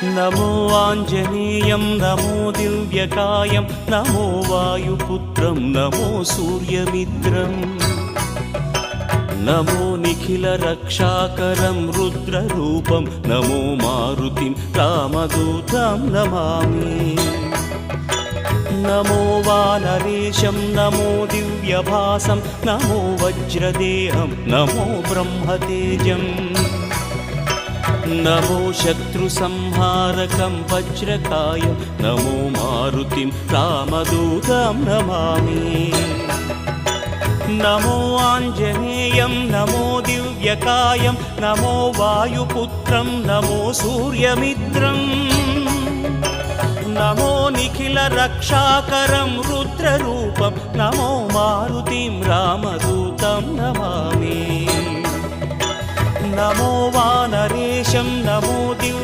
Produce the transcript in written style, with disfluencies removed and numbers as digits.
नमो आञ्जनेयं नमो दिव्यकायं नमो वायुपुत्रं नमो सूर्यमित्रम् नमो निखिलरक्षाकरं रुद्ररूपं नमो मारुतिं रामदूतं Namami नमो वानरेशं नमो दिव्यभासं नमो वज्रदेहं नमो ब्रह्मतेजम् नमो शत्रुसंहारकं वज्रकायं नमो मारुतिं रामदूतं Namami नमो आञ्जनेयं नमो दिव्यकायं नमो वायुपुत्रं नमो सूर्यमित्रम् नमो निखिलरक्षाकरं रुद्ररूपं नमो मारुतिं रामदूतं Namami नमो वानरेशं नमो Divya